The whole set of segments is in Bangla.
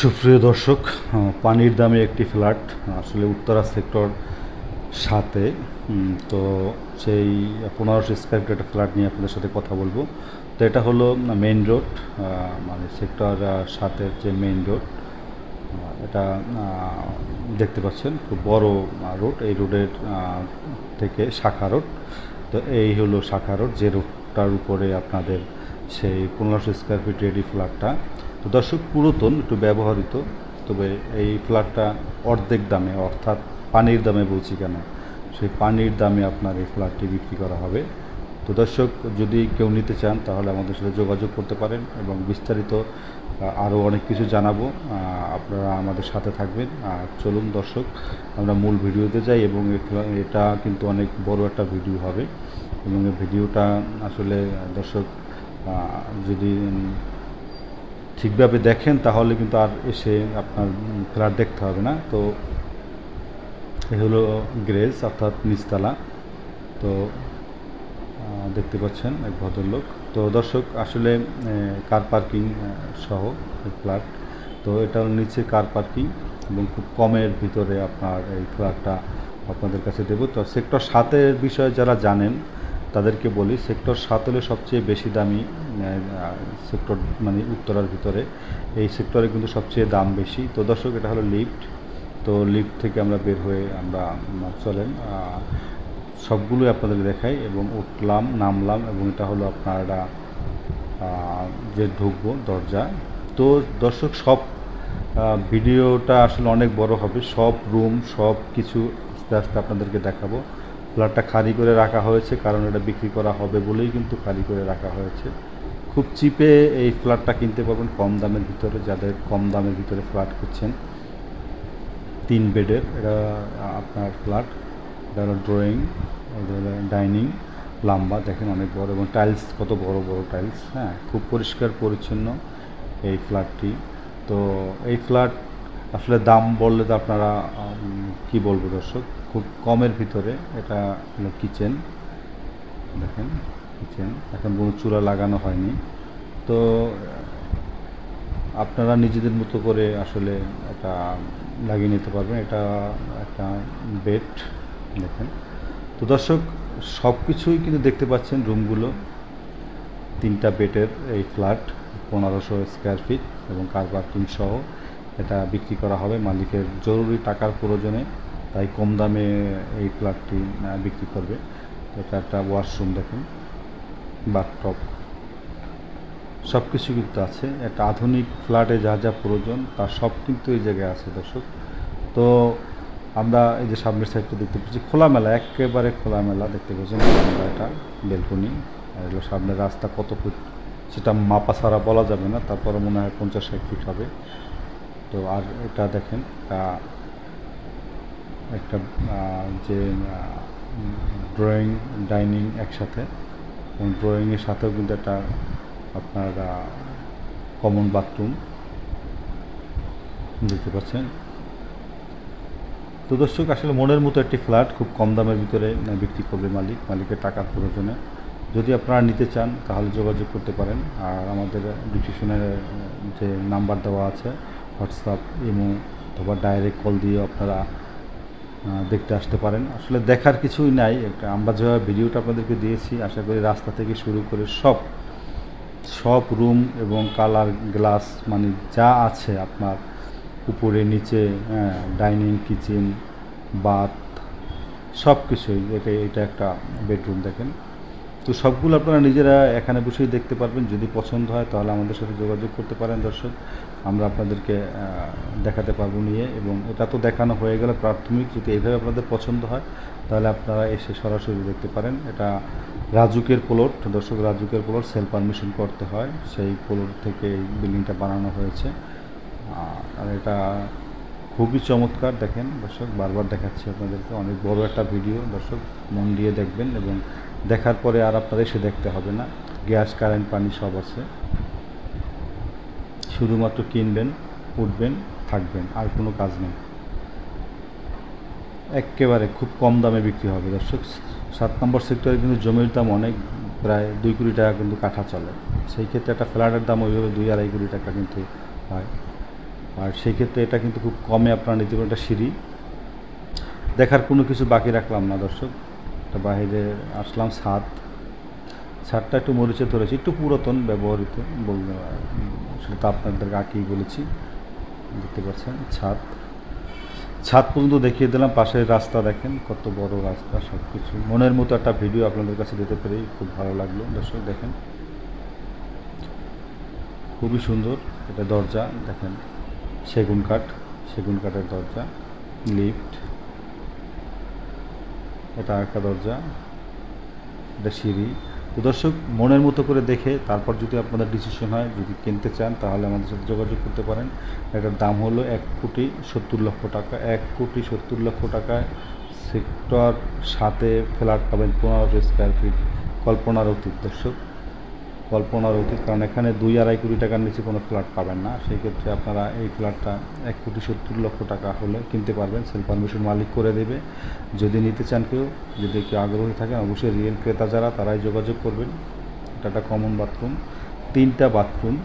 সুপ্রিয় দর্শক, পানির দামে একটি ফ্ল্যাট আসলে উত্তরা সেক্টর ৭-এ। তো সেই 1500 স্কয়ার ফিট একটা ফ্ল্যাট নিয়ে আপনাদের সাথে কথা বলবো। তো এটা হলো মেইন রোড, মানে সেক্টর ৭-এর যে মেইন রোড, এটা দেখতে পাচ্ছেন খুব বড় রোড। এই রোডের থেকে শাখা রোড। তো এই হলো শাখা রোড, যে রোডটার উপরে আপনাদের সেই 1500 স্কয়ার ফিট রেডি ফ্ল্যাটটা। তো দর্শক, পুরাতন, একটু ব্যবহৃত, তবে এই ফ্ল্যাটটা অর্ধেক দামে, অর্থাৎ পানির দামে বলছি কেন, সেই পানির দামে আপনার এই ফ্ল্যাটটি বিক্রি করা হবে। তো দর্শক, যদি কেউ নিতে চান তাহলে আমাদের সাথে যোগাযোগ করতে পারেন এবং বিস্তারিত আরও অনেক কিছু জানাবো। আপনারা আমাদের সাথে থাকবেন। আর চলুন দর্শক, আমরা মূল ভিডিওতে যাই। এবং এটা কিন্তু অনেক বড় একটা ভিডিও হবে এবং এই ভিডিওটা আসলে দর্শক যদি ঠিকভাবে দেখেন তাহলে কিন্তু আর এসে আপনার ফ্ল্যাট দেখতে হবে না। তো এই হলো গ্রেজ, অর্থাৎ নিচতলা। তো দেখতে পাচ্ছেন এক ভদ্রলোক। তো দর্শক, আসলে কার পার্কিং সহ ফ্ল্যাট। তো এটার নিচে কার পার্কিং এবং খুব কমের ভিতরে আপনার এই ফ্ল্যাটটা আপনাদের কাছে দেবো। তো সেক্টর ৭-এর বিষয়ে যারা জানেন তাদেরকে বলি, সেক্টর ৭ হলে সবচেয়ে বেশি দামি সেক্টর, মানে উত্তরার ভিতরে এই সেক্টরে কিন্তু সবচেয়ে দাম বেশি। তো দর্শক, এটা হলো লিফট। তো লিফট থেকে আমরা বের হয়ে আমরা চলেন সবগুলোই আপনাদের দেখাই এবং উঠলাম, নামলাম, এবং এটা হলো আপনারা যে ঢুকবো দরজা। তো দর্শক, সব ভিডিওটা আসলে অনেক বড় হবে, সব রুম সব কিছু আস্তে আস্তে আপনাদেরকে দেখাবো। ফ্ল্যাটটা খালি করে রাখা হয়েছে কারণ এটা বিক্রি করা হবে বলেই কিন্তু খালি করে রাখা হয়েছে। খুব চিপে এই ফ্ল্যাটটা কিনতে পারবেন, কম দামের ভিতরে। যাদের কম দামের ভিতরে ফ্ল্যাট খুঁজছেন, 3 বেডের এটা আপনার ফ্ল্যাট। এটা হলো ড্রয়িং, ডাইনিং, লম্বা দেখেন অনেক বড়, এবং টাইলস কত বড় বড় টাইলস। হ্যাঁ, খুব পরিষ্কার পরিচ্ছন্ন এই ফ্ল্যাটটি। তো এই ফ্ল্যাট আসলে দাম বললে তো আপনারা কি বলবো দর্শক, খুব কমের ভিতরে। এটা হলো কিচেন, দেখেন কিচেন, এখন কোনো চুলা লাগানো হয়নি। তো আপনারা নিজেদের মতো করে আসলে এটা লাগিয়ে নিতে পারবেন। এটা একটা বেড, দেখেন। তো দর্শক, সব কিছুই কিন্তু দেখতে পাচ্ছেন, রুমগুলো 3টা বেডের এই ফ্ল্যাট 1500 স্কয়ার ফিট এবং কার পার্কিং সহ এটা বিক্রি করা হবে মালিকের জরুরি টাকার প্রয়োজনে, তাই কম দামে এই ফ্ল্যাটটি বিক্রি করবে। এটা একটা ওয়াশরুম, দেখেন, বাথটব, সব কিছু কিন্তু আছে। একটা আধুনিক ফ্ল্যাটে যা যা প্রয়োজন তার সব কিন্তু এই জায়গায় আছে দর্শক। তো আমরা এই যে সামনের সাইডটা দেখতে পাচ্ছি খোলামেলা, একেবারে খোলামেলা দেখতে পাচ্ছেন। এটা বেলকনি, আর এগুলো সামনের রাস্তা কত ফুট সেটা মাপা ছাড়া বলা যাবে না, তারপরে মনে হয় 50-60 ফিট হবে। তো আর এটা দেখেন একটা যে ড্রয়িং ডাইনিং একসাথে, এবং ড্রয়িংয়ের সাথেও কিন্তু একটা আপনার কমন বাথরুম দেখতে পাচ্ছেন। তো দর্শক, আসলে মনের মতো একটি ফ্ল্যাট খুব কম দামের ভিতরে বিক্রি করবে মালিকের টাকার প্রয়োজনে। যদি আপনারা নিতে চান তাহলে যোগাযোগ করতে পারেন। আর আমাদের ডিসক্রিপশনে যে নাম্বার দেওয়া আছে, হোয়াটসঅ্যাপ, ইমো অথবা ডাইরেক্ট কল দিয়ে আপনারা দেখতে আসতে পারেন। আসলে দেখার কিছুই নাই, আমরা যেভাবে ভিডিওটা আপনাদেরকে দিয়েছি, আশা করি রাস্তা থেকে শুরু করে সব রুম এবং কালার গ্লাস, মানে যা আছে আপনার উপরে নিচে, ডাইনিং, কিচেন, বাথ, সব কিছুই। এটা একটা বেডরুম, দেখেন। তো সবগুলো আপনারা নিজেরা এখানে বসেই দেখতে পারবেন। যদি পছন্দ হয় তাহলে আমাদের সাথে যোগাযোগ করতে পারেন দর্শক, আমরা আপনাদেরকে দেখাতে পারবো নিয়ে। এবং এটা তো দেখানো হয়ে গেল প্রাথমিক, যদি এইভাবে আপনাদের পছন্দ হয় তাহলে আপনারা এসে সরাসরি দেখতে পারেন। এটা রাজুকের প্লট দর্শক, রাজুকের প্লট, সেল পারমিশন করতে হয়, সেই প্লট থেকে এই বিল্ডিংটা বানানো হয়েছে। আর এটা খুবই চমৎকার, দেখেন দর্শক, বারবার দেখাচ্ছি আপনাদেরকে। অনেক বড় একটা ভিডিও দর্শক, মন দিয়ে দেখবেন এবং দেখার পরে আর আপনারা এসে দেখতে হবে না। গ্যাস, কারেন্ট, পানি সব আছে, শুধুমাত্র কিনবেন, উঠবেন, থাকবেন, আর কোনো কাজ নেই। একেবারে খুব কম দামে বিক্রি হবে দর্শক। 7 নম্বর সেক্টরে কিন্তু জমির দাম অনেক, প্রায় 2 কোটি টাকা কিন্তু কাঠা চলে। সেই ক্ষেত্রে একটা ফ্ল্যাটের দাম ওইভাবে 2-2.5 কোটি টাকা কিন্তু হয়। আর সেই ক্ষেত্রে এটা কিন্তু খুব কমে আপনারা নিতে পারেন। একটা সিঁড়ি দেখার কোনো কিছু বাকি রাখলাম না দর্শক, এটা বাইরে আসলাম। ছাদটা একটু মরিচে ধরেছি, একটু পুরাতন ব্যবহৃত বলতে, সেটা তো আপনাদেরকে আগেই বলেছি। দেখতে পাচ্ছেন ছাদ পর্যন্ত দেখিয়ে দিলাম। পাশের রাস্তা দেখেন কত বড় রাস্তা, সব কিছু মনের মতো একটা ভিডিও আপনাদের কাছে দিতে পেরেই খুব ভালো লাগলো দর্শক। দেখেন খুবই সুন্দর। এটা দরজা দেখেন, সেগুন কাঠের দরজা, লিফট, এটা একটা দরজা, এটা সিঁড়ি। তো দর্শক মনের মতো করে দেখে তারপর যদি আপনাদের ডিসিশন হয়, যদি কিনতে চান তাহলে আমাদের সাথে যোগাযোগ করতে পারেন। এটার দাম হলো 1,70,00,000 টাকা। 1,70,00,000 টাকায় সেক্টর 7-এ ফ্ল্যাট পাবেন 1500 স্কোয়ার ফিট। কল্পনার অতীত দর্শক, কল্পনার অতীত। কারণ এখানে 2-2.5 কোটি টাকার নিচে কোনো ফ্ল্যাট পাবেন না। সেই ক্ষেত্রে আপনারা এই ফ্ল্যাটটা 1,70,00,000 টাকা হলে কিনতে পারবেন। সেলফ পারমিশন মালিক করে দেবে। যদি নিতে চান যদি কেউ আগ্রহী থাকেন, অবশ্যই রিয়েল ক্রেতা যারা তারাই যোগাযোগ করবেন। এটা একটা কমন বাথরুম, 3টা বাথরুম,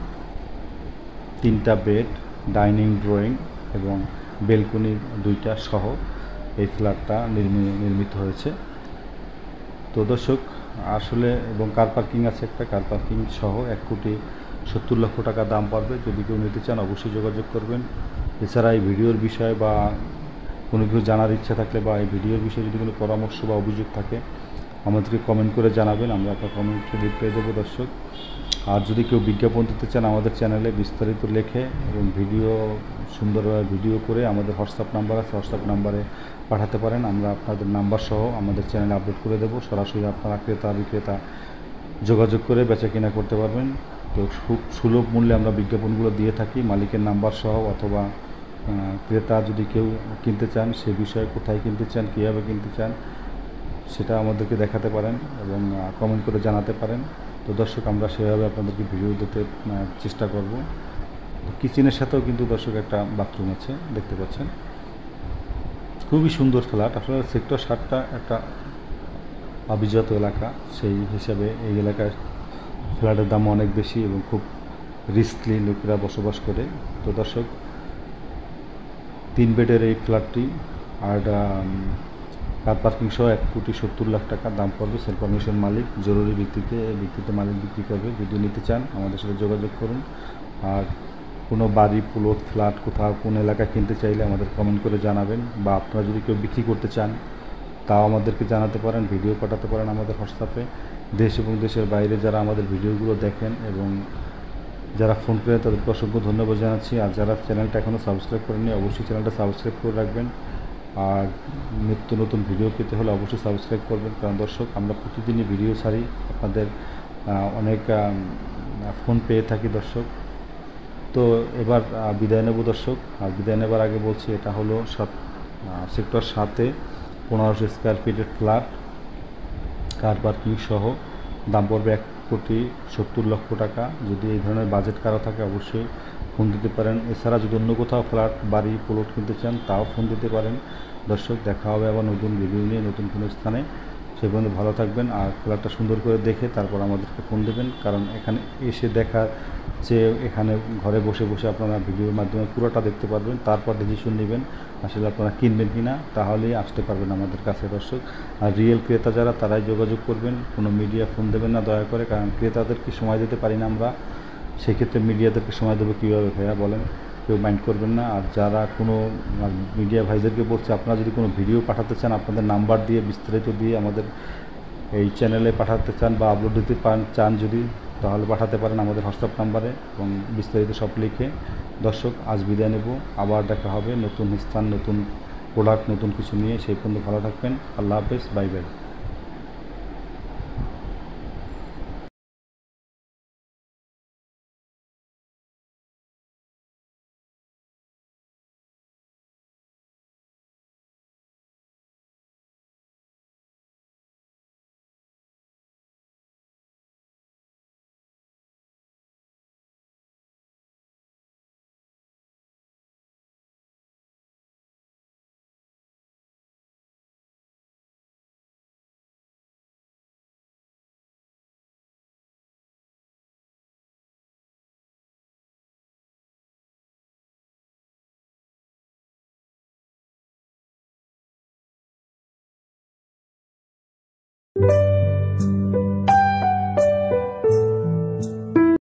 3টা বেড, ডাইনিং ড্রয়িং এবং বেলকনি 2টা সহ এই ফ্ল্যাটটা নির্মিত হয়েছে। তো দর্শক আসলে এবং কার পার্কিং আছে, একটা কার পার্কিং সহ 1,70,00,000 টাকা দাম পড়বে। যদি কেউ নিতে চান অবশ্যই যোগাযোগ করবেন। এছাড়া এই ভিডিওর বিষয়ে বা কোনো কিছু জানার ইচ্ছা থাকলে বা এই ভিডিওর বিষয়ে যদি কোনো পরামর্শ বা অভিযোগ থাকে আমাদেরকে কমেন্ট করে জানাবেন, আমরা আপনার কমেন্টে রিপ্লাই দেবো দর্শক। আর যদি কেউ বিজ্ঞাপন দিতে চান আমাদের চ্যানেলে বিস্তারিত লেখে এবং সুন্দরভাবে ভিডিও করে আমাদের হোয়াটসঅ্যাপ নাম্বার আছে, হোয়াটসঅ্যাপ নাম্বারে পাঠাতে পারেন। আমরা আপনাদের নাম্বার সহ আমাদের চ্যানেলে আপলোড করে দেবো। সরাসরি আপনারা ক্রেতা বিক্রেতা যোগাযোগ করে বেচা কেনা করতে পারবেন। তো খুব সুলভ মূল্যে আমরা বিজ্ঞাপনগুলো দিয়ে থাকি, মালিকের নাম্বার সহ। অথবা ক্রেতা যদি কেউ কিনতে চান সে বিষয়ে কোথায় কিনতে চান, কীভাবে কিনতে চান সেটা আমাদেরকে দেখাতে পারেন এবং কমেন্ট করে জানাতে পারেন। তো দর্শক আমরা সেভাবে আপনাদেরকে ভিডিও দিতে চেষ্টা করব। কিচেনের সাথেও কিন্তু দর্শক একটা বাথরুম আছে, দেখতে পাচ্ছেন। খুবই সুন্দর ফ্ল্যাট। আসলে সেক্টর 7টা একটা অভিজাত এলাকা, সেই হিসাবে এই এলাকায় ফ্ল্যাটের দাম অনেক বেশি এবং খুব রিস্কলি লোকেরা বসবাস করে। তো দর্শক 3 বেডের এই ফ্ল্যাটটি আর কার পার্কিং সহ 1,70,00,000 টাকা দাম পড়বে। সেলফ পারমিশন মালিক, জরুরি ভিত্তিতে মালিক বিক্রি করবে। যদি নিতে চান আমাদের সাথে যোগাযোগ করুন। আর কোনো বাড়ি, প্লট, ফ্ল্যাট কোথাও কোন এলাকায় কিনতে চাইলে আমাদের কমেন্ট করে জানাবেন। বা আপনারা যদি কেউ বিক্রি করতে চান তাও আমাদেরকে জানাতে পারেন, ভিডিও পাঠাতে পারেন আমাদের হোয়াটসঅ্যাপে। দেশ এবং দেশের বাইরে যারা আমাদের ভিডিওগুলো দেখেন এবং যারা ফোন করেন তাদেরকে অসংখ্য ধন্যবাদ জানাচ্ছি। আর যারা চ্যানেলটা এখনও সাবস্ক্রাইব করেননি অবশ্যই চ্যানেলটা সাবস্ক্রাইব করে রাখবেন। আর নিত্য নতুন ভিডিও পেতে হলে অবশ্যই সাবস্ক্রাইব করবেন। কারণ দর্শক আমরা প্রতিদিনই ভিডিও ছাড়ি, আপনাদের অনেক ফোন পেয়ে থাকি দর্শক। তো এবার বিদায় নেব দর্শক। আর বিদায় নেবার আগে বলছি, এটা হলো সেক্টর 7-এ 1500 স্কোয়ার ফিটের ফ্ল্যাট, কার পার্কিং সহ। দাম পড়বে 1,70,00,000 টাকা। যদি এই ধরনের বাজেট কারো থাকে অবশ্যই ফোন দিতে পারেন। এছাড়া যদি অন্য কোথাও ফ্ল্যাট, বাড়ি, প্লট কিনতে চান তাও ফোন দিতে পারেন। দর্শক দেখা হবে আবার নতুন ভিডিও নিয়ে নতুন কোনো স্থানে। সে পর্যন্ত ভালো থাকবেন। আর ফ্ল্যাটটা সুন্দর করে দেখে তারপর আমাদেরকে ফোন দেবেন। কারণ এখানে এসে দেখার চেয়ে এখানে ঘরে বসে বসে আপনারা ভিডিওর মাধ্যমে পুরোটা দেখতে পারবেন, তারপর ডিসিশন নেবেন আসলে আপনারা কিনবেন কি না, তাহলেই আসতে পারবেন আমাদের কাছে দর্শক। আর রিয়েল ক্রেতা যারা তারাই যোগাযোগ করবেন, কোনো মিডিয়া ফোন দেবেন না দয়া করে। কারণ ক্রেতাদেরকে সময় দিতে পারি না আমরা, সেক্ষেত্রে মিডিয়াদেরকে সময় দেবো কীভাবে ভাইয়া বলেন? কেউ মাইন্ড করবেন না। আর যারা কোনো মিডিয়া ভাইদেরকে বলছে, আপনারা যদি কোনো ভিডিও পাঠাতে চান আপনাদের নাম্বার দিয়ে বিস্তারিত দিয়ে আমাদের এই চ্যানেলে পাঠাতে চান বা আপলোড দিতে চান যদি, তাহলে পাঠাতে পারেন আমাদের হোয়াটসঅ্যাপ নাম্বারে এবং বিস্তারিত সব লিখে। দর্শক আজ বিদায় নেব, আবার দেখা হবে নতুন স্থান, নতুন প্রোডাক্ট, নতুন কিছু নিয়ে। সেই পর্যন্ত ভালো থাকবেন। আল্লাহ হাফেজ, বাই বাই।